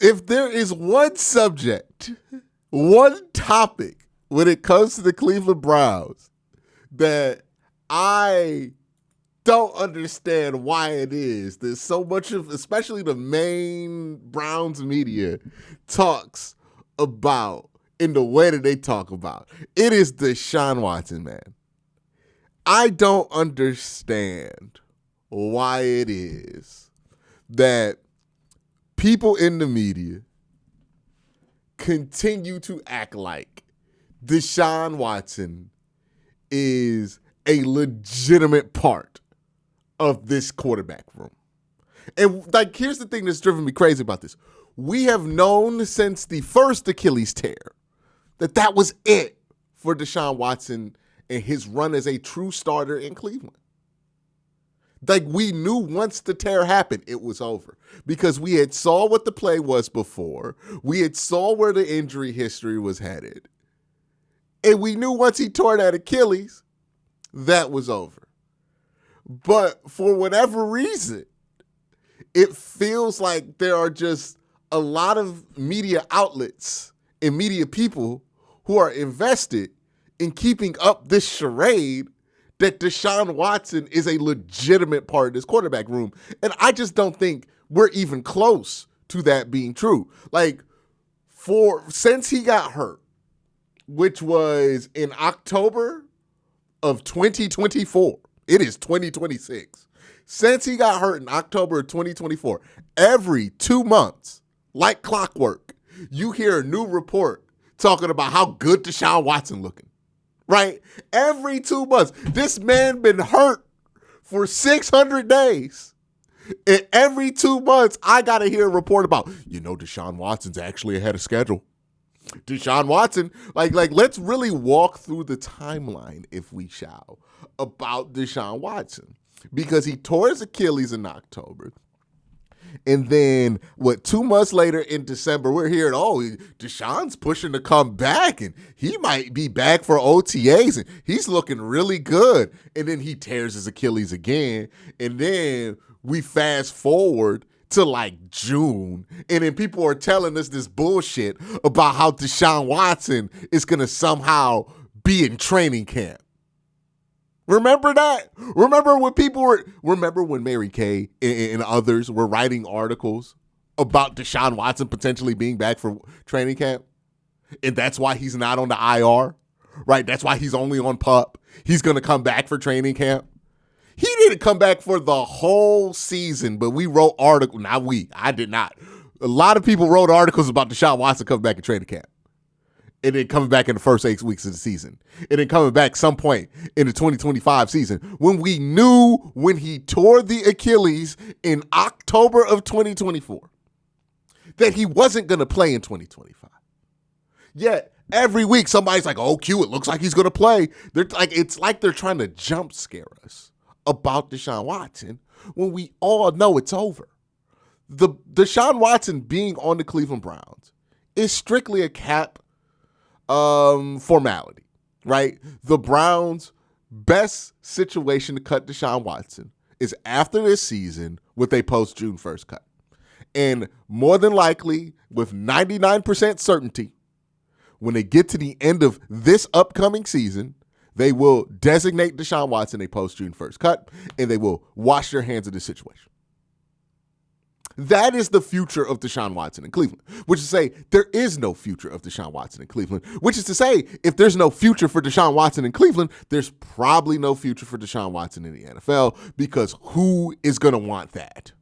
If there is one subject, one topic when it comes to the Cleveland Browns that I don't understand why it is that so much of, especially the main Browns media, talks about in the way that they talk about, it is Deshaun Watson, man. I don't understand why it is that people in the media continue to act like Deshaun Watson is a legitimate part of this quarterback room. And like, here's the thing that's driven me crazy about this. We have known since the first Achilles tear that was it for Deshaun Watson and his run as a true starter in Cleveland. Like, we knew once the tear happened, it was over because we had saw what the play was before. We had saw where the injury history was headed. And we knew once he tore that Achilles, that was over. But for whatever reason, it feels like there are just a lot of media outlets and media people who are invested in keeping up this charade that Deshaun Watson is a legitimate part of this quarterback room. And I just don't think we're even close to that being true. Like, since he got hurt, which was in October of 2024, it is 2026. Since he got hurt in October of 2024, every 2 months, like clockwork, you hear a new report talking about how good Deshaun Watson looking. Right? Every 2 months. This man been hurt for 600 days. And every 2 months, I got to hear a report about, Deshaun Watson's actually ahead of schedule. Deshaun Watson, like let's really walk through the timeline, if we shall, about Deshaun Watson. Because he tore his Achilles in October. And then, 2 months later in December, we're hearing, Deshaun's pushing to come back, and he might be back for OTAs, and he's looking really good. And then he tears his Achilles again, and then we fast forward to like June, and then people are telling us this bullshit about how Deshaun Watson is going to somehow be in training camp. Remember that? Remember when Mary Kay and others were writing articles about Deshaun Watson potentially being back for training camp? And that's why he's not on the IR, right? That's why he's only on PUP. He's going to come back for training camp. He didn't come back for the whole season, but we wrote articles. I did not. A lot of people wrote articles about Deshaun Watson coming back in training camp. And then coming back in the first 8 weeks of the season. And then coming back some point in the 2025 season when we knew when he tore the Achilles in October of 2024 that he wasn't going to play in 2025. Yet every week somebody's like, Q, it looks like he's going to play. It's like they're trying to jump scare us about Deshaun Watson when we all know it's over. The Deshaun Watson being on the Cleveland Browns is strictly a cap formality, right? The Browns' best situation to cut Deshaun Watson is after this season with a post-June 1st cut. And more than likely, with 99% certainty, when they get to the end of this upcoming season, they will designate Deshaun Watson a post-June 1st cut, and they will wash their hands of this situation. That is the future of Deshaun Watson in Cleveland, which is to say there is no future of Deshaun Watson in Cleveland, which is to say if there's no future for Deshaun Watson in Cleveland, there's probably no future for Deshaun Watson in the NFL because who is going to want that?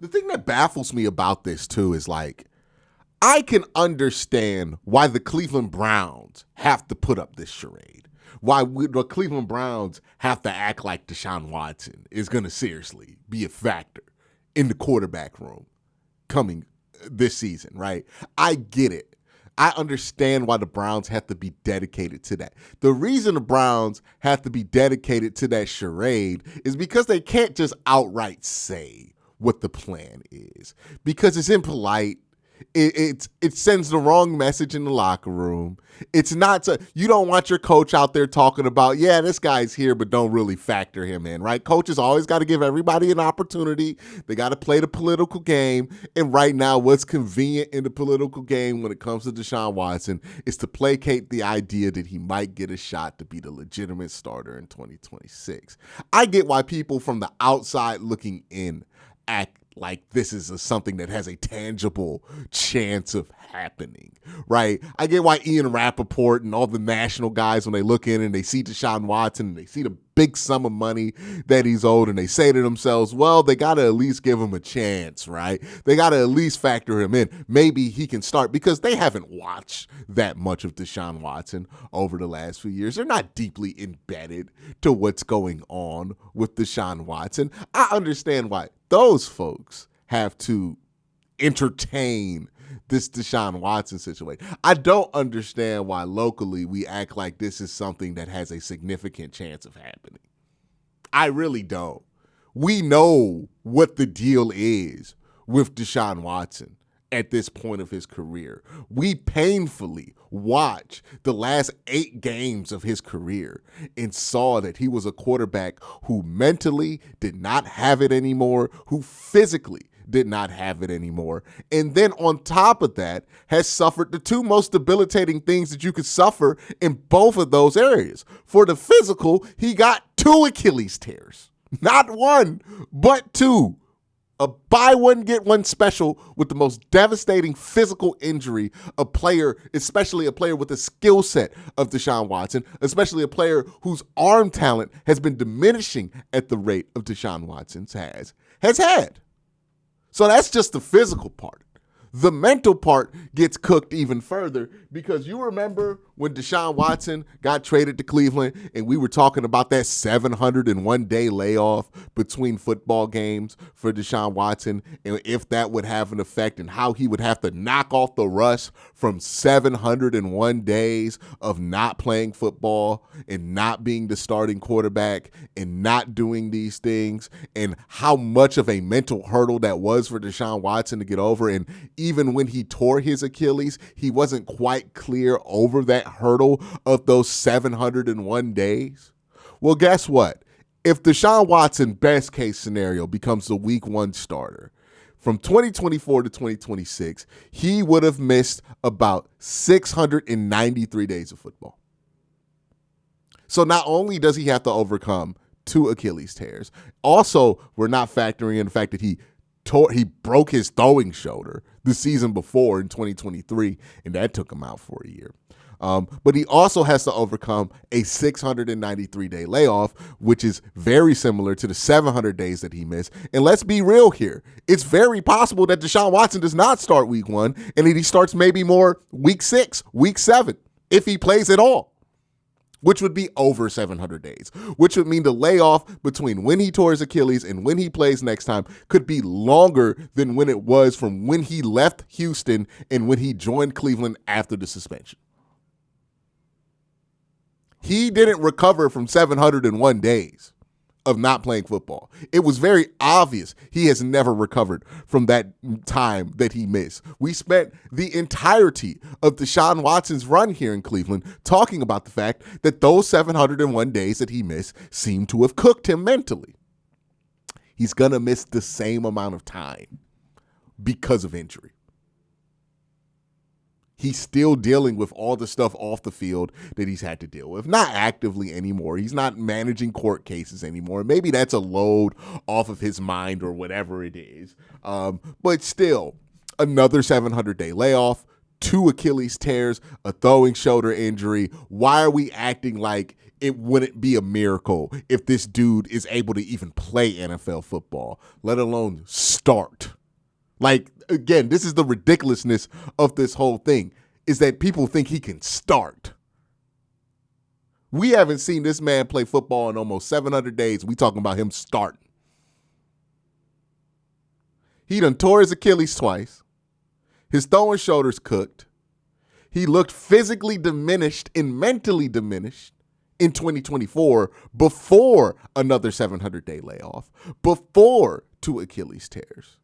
The thing that baffles me about this too is like, I can understand why the Cleveland Browns have to put up this charade, why the Cleveland Browns have to act like Deshaun Watson is going to seriously be a factor in the quarterback room coming this season, right? I get it. I understand why the Browns have to be dedicated to that. The reason the Browns have to be dedicated to that charade is because they can't just outright say what the plan is, because it's impolite, It sends the wrong message in the locker room. It's not you don't want your coach out there talking about, yeah, this guy's here, but don't really factor him in, right? Coaches always got to give everybody an opportunity. They got to play the political game. And right now, what's convenient in the political game when it comes to Deshaun Watson is to placate the idea that he might get a shot to be the legitimate starter in 2026. I get why people from the outside looking in act like this is something that has a tangible chance of happening, right? I get why Ian Rappaport and all the national guys, when they look in and they see Deshaun Watson and they see the big sum of money that he's owed, and they say to themselves, well, they got to at least give him a chance, right? They got to at least factor him in. Maybe he can start, because they haven't watched that much of Deshaun Watson over the last few years. They're not deeply embedded to what's going on with Deshaun Watson. I understand why those folks have to entertain this Deshaun Watson situation. I don't understand why locally we act like this is something that has a significant chance of happening. I really don't. We know what the deal is with Deshaun Watson at this point of his career. We painfully watched the last 8 games of his career and saw that he was a quarterback who mentally did not have it anymore, who physically did not have it anymore. And then on top of that, has suffered the 2 most debilitating things that you could suffer in both of those areas. For the physical, he got 2 Achilles tears. Not 1, but 2. A buy one, get one special with the most devastating physical injury a player, especially a player with the skill set of Deshaun Watson, especially a player whose arm talent has been diminishing at the rate of Deshaun Watson's has had. So that's just the physical part. The mental part gets cooked even further, because you remember when Deshaun Watson got traded to Cleveland and we were talking about that 701-day layoff between football games for Deshaun Watson, and if that would have an effect and how he would have to knock off the rust from 701 days of not playing football and not being the starting quarterback and not doing these things, and how much of a mental hurdle that was for Deshaun Watson to get over. And even when he tore his Achilles, he wasn't quite clear over that hurdle of those 701 days. Well, guess what? If Deshaun Watson, best case scenario, becomes the week 1 starter, from 2024 to 2026, he would have missed about 693 days of football. So not only does he have to overcome 2 Achilles tears, also we're not factoring in the fact that he broke his throwing shoulder the season before in 2023, and that took him out for a year. But he also has to overcome a 693-day layoff, which is very similar to the 700 days that he missed. And let's be real here. It's very possible that Deshaun Watson does not start week 1, and that he starts maybe more week 6, week 7, if he plays at all, which would be over 700 days, which would mean the layoff between when he tore his Achilles and when he plays next time could be longer than when it was from when he left Houston and when he joined Cleveland after the suspension. He didn't recover from 701 days of not playing football. It was very obvious he has never recovered from that time that he missed. We spent the entirety of Deshaun Watson's run here in Cleveland talking about the fact that those 701 days that he missed seem to have cooked him mentally. He's going to miss the same amount of time because of injury. He's still dealing with all the stuff off the field that he's had to deal with. Not actively anymore. He's not managing court cases anymore. Maybe that's a load off of his mind or whatever it is. But still, another 700-day layoff, 2 Achilles tears, a throwing shoulder injury. Why are we acting like it wouldn't be a miracle if this dude is able to even play NFL football, let alone start? Like, again, this is the ridiculousness of this whole thing, is that people think he can start. We haven't seen this man play football in almost 700 days. We talking about him starting. He done tore his Achilles twice. His throwing shoulder's cooked. He looked physically diminished and mentally diminished in 2024 before another 700-day layoff, before 2 Achilles tears.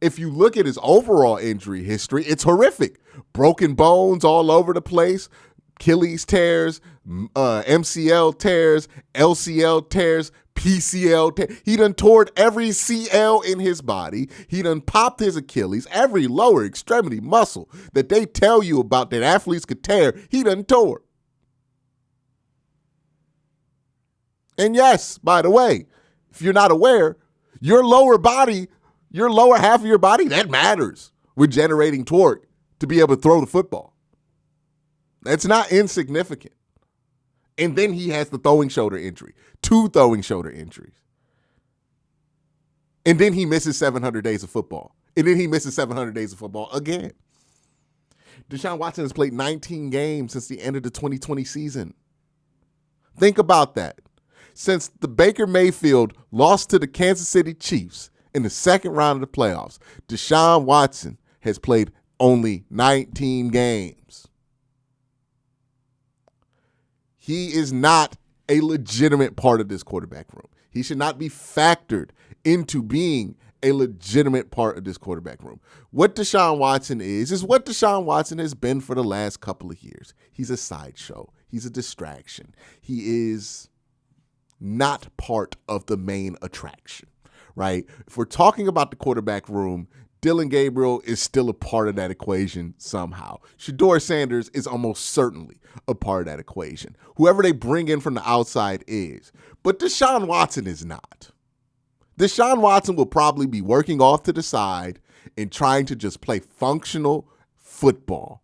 If you look at his overall injury history, it's horrific. Broken bones all over the place, Achilles tears, MCL tears, LCL tears, PCL tears. He done tore every CL in his body. He done popped his Achilles, every lower extremity muscle that they tell you about that athletes could tear, he done tore. And yes, by the way, if you're not aware, your lower body, your lower half of your body, that matters with generating torque to be able to throw the football. That's not insignificant. And then he has the throwing shoulder injury, 2 throwing shoulder injuries. And then he misses 700 days of football. And then he misses 700 days of football again. Deshaun Watson has played 19 games since the end of the 2020 season. Think about that. Since the Baker Mayfield lost to the Kansas City Chiefs in the second round of the playoffs, Deshaun Watson has played only 19 games. He is not a legitimate part of this quarterback room. He should not be factored into being a legitimate part of this quarterback room. What Deshaun Watson is what Deshaun Watson has been for the last couple of years. He's a sideshow. He's a distraction. He is not part of the main attraction, right? If we're talking about the quarterback room, Dillon Gabriel is still a part of that equation somehow. Shedeur Sanders is almost certainly a part of that equation. Whoever they bring in from the outside is. But Deshaun Watson is not. Deshaun Watson will probably be working off to the side and trying to just play functional football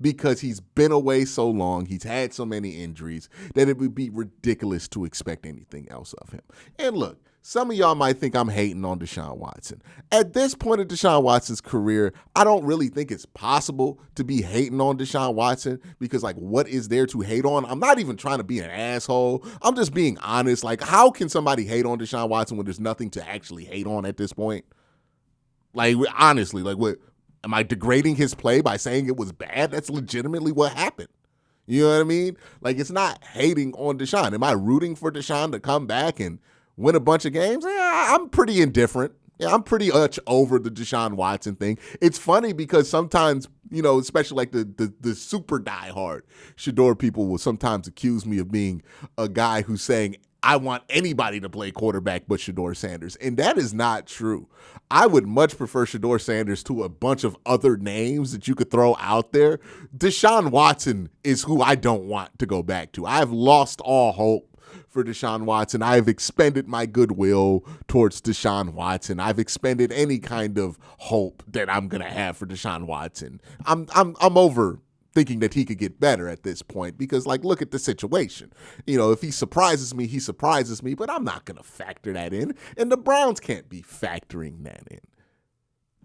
because he's been away so long, he's had so many injuries, that it would be ridiculous to expect anything else of him. And look, some of y'all might think I'm hating on Deshaun Watson. At this point in Deshaun Watson's career, I don't really think it's possible to be hating on Deshaun Watson because, like, what is there to hate on? I'm not even trying to be an asshole. I'm just being honest. Like, how can somebody hate on Deshaun Watson when there's nothing to actually hate on at this point? Like, honestly, like, what? Am I degrading his play by saying it was bad? That's legitimately what happened. You know what I mean? Like, it's not hating on Deshaun. Am I rooting for Deshaun to come back and win a bunch of games? Yeah, I'm pretty indifferent. Yeah, I'm pretty much over the Deshaun Watson thing. It's funny because sometimes, you know, especially like the super diehard Shedeur people will sometimes accuse me of being a guy who's saying, I want anybody to play quarterback but Shedeur Sanders. And that is not true. I would much prefer Shedeur Sanders to a bunch of other names that you could throw out there. Deshaun Watson is who I don't want to go back to. I've lost all hope for Deshaun Watson. I've expended my goodwill towards Deshaun Watson. I've expended any kind of hope that I'm going to have for Deshaun Watson. I'm over thinking that he could get better at this point because, like, look at the situation. You know, if he surprises me, he surprises me, but I'm not going to factor that in, and the Browns can't be factoring that in.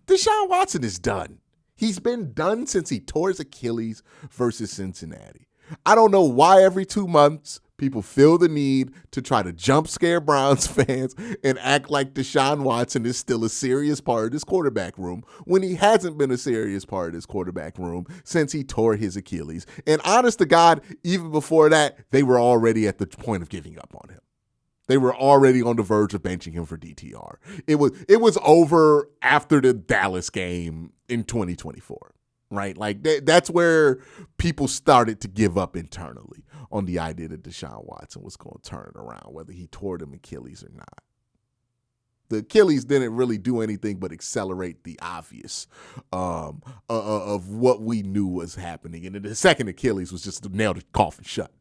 Deshaun Watson is done. He's been done since he tore his Achilles versus Cincinnati. I don't know why every 2 months people feel the need to try to jump scare Browns fans and act like Deshaun Watson is still a serious part of this quarterback room when he hasn't been a serious part of this quarterback room since he tore his Achilles. And honest to God, even before that, they were already at the point of giving up on him. They were already on the verge of benching him for DTR. It was over after the Dallas game in 2024. Right? Like, that's where people started to give up internally on the idea that Deshaun Watson was going to turn it around, whether he tore them Achilles or not. The Achilles didn't really do anything but accelerate the obvious of what we knew was happening. And then the second Achilles was just to nail the coffin shut.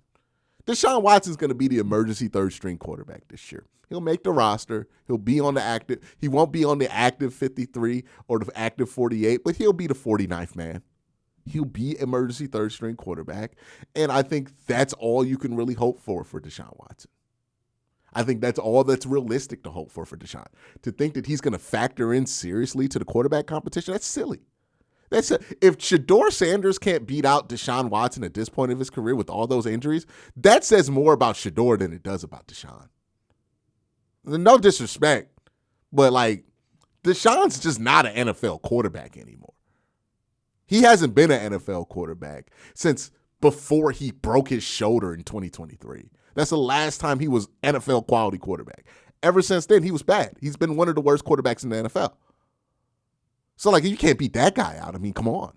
Deshaun Watson's going to be the emergency third-string quarterback this year. He'll make the roster. He'll be on the active. He won't be on the active 53 or the active 48, but he'll be the 49th man. He'll be emergency third-string quarterback, and I think that's all you can really hope for Deshaun Watson. I think that's all that's realistic to hope for Deshaun. To think that he's going to factor in seriously to the quarterback competition, that's silly. If Shedeur Sanders can't beat out Deshaun Watson at this point of his career with all those injuries, that says more about Shedeur than it does about Deshaun. No disrespect, but, like, Deshaun's just not an NFL quarterback anymore. He hasn't been an NFL quarterback since before he broke his shoulder in 2023. That's the last time he was NFL quality quarterback. Ever since then, he was bad. He's been one of the worst quarterbacks in the NFL. So, like, you can't beat that guy out. I mean, come on.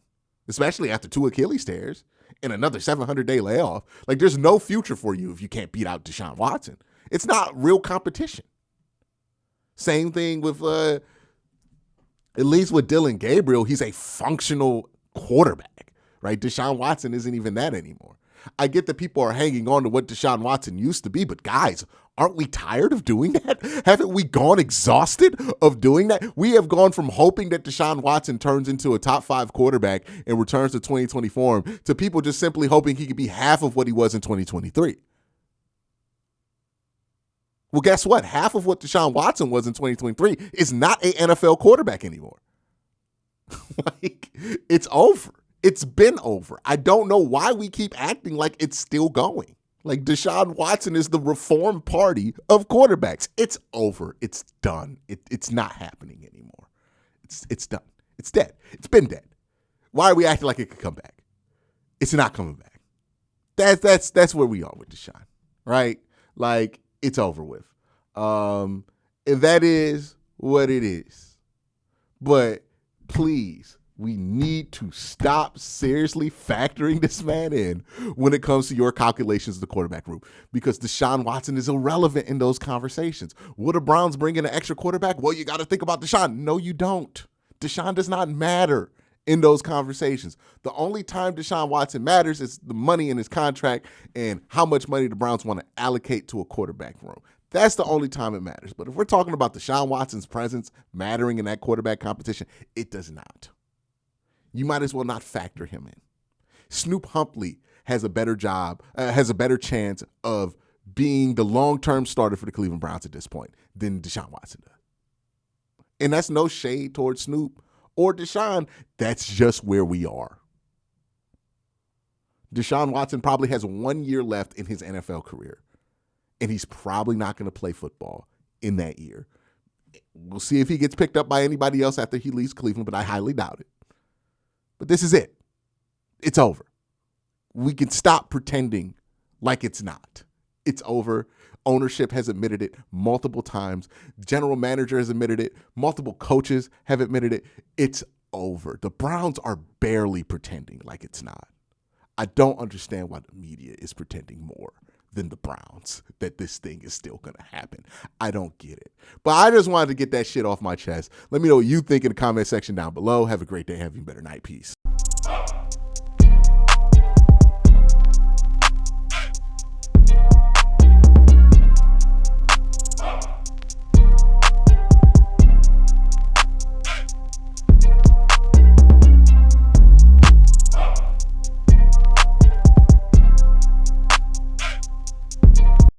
Especially after 2 Achilles tears and another 700-day layoff. Like, there's no future for you if you can't beat out Deshaun Watson. It's not real competition. Same thing with, at least with Dylan Gabriel, he's a functional quarterback, right? Deshaun Watson isn't even that anymore. I get that people are hanging on to what Deshaun Watson used to be, but guys, aren't we tired of doing that? Haven't we gone exhausted of doing that? We have gone from hoping that Deshaun Watson turns into a top 5 quarterback and returns to 2020 form to people just simply hoping he could be half of what he was in 2023. Well, guess what? Half of what Deshaun Watson was in 2023 is not an NFL quarterback anymore. Like, it's over. It's been over. I don't know why we keep acting like it's still going. Like, Deshaun Watson is the reform party of quarterbacks. It's over. It's done. It's not happening anymore. It's done. It's dead. It's been dead. Why are we acting like it could come back? It's not coming back. That's where we are with Deshaun, right? Like, it's over with. And that is what it is. But please, we need to stop seriously factoring this man in when it comes to your calculations of the quarterback room, because Deshaun Watson is irrelevant in those conversations. Will the Browns bring in an extra quarterback? Well, you got to think about Deshaun. No, you don't. Deshaun does not matter in those conversations. The only time Deshaun Watson matters is the money in his contract and how much money the Browns want to allocate to a quarterback room. That's the only time it matters. But if we're talking about Deshaun Watson's presence mattering in that quarterback competition, it does not. You might as well not factor him in. Snoop Huntley has a better job, has a better chance of being the long-term starter for the Cleveland Browns at this point than Deshaun Watson does. And that's no shade towards Snoop or Deshaun. That's just where we are. Deshaun Watson probably has 1 year left in his NFL career, and he's probably not going to play football in that year. We'll see if he gets picked up by anybody else after he leaves Cleveland, but I highly doubt it. But this is it. It's over. We can stop pretending like it's not. It's over. Ownership has admitted it multiple times. General manager has admitted it. Multiple coaches have admitted it. It's over. The Browns are barely pretending like it's not. I don't understand why the media is pretending more than the Browns that this thing is still going to happen. I don't get it. But I just wanted to get that shit off my chest. Let me know what you think in the comment section down below. Have a great day. Have a better night. Peace.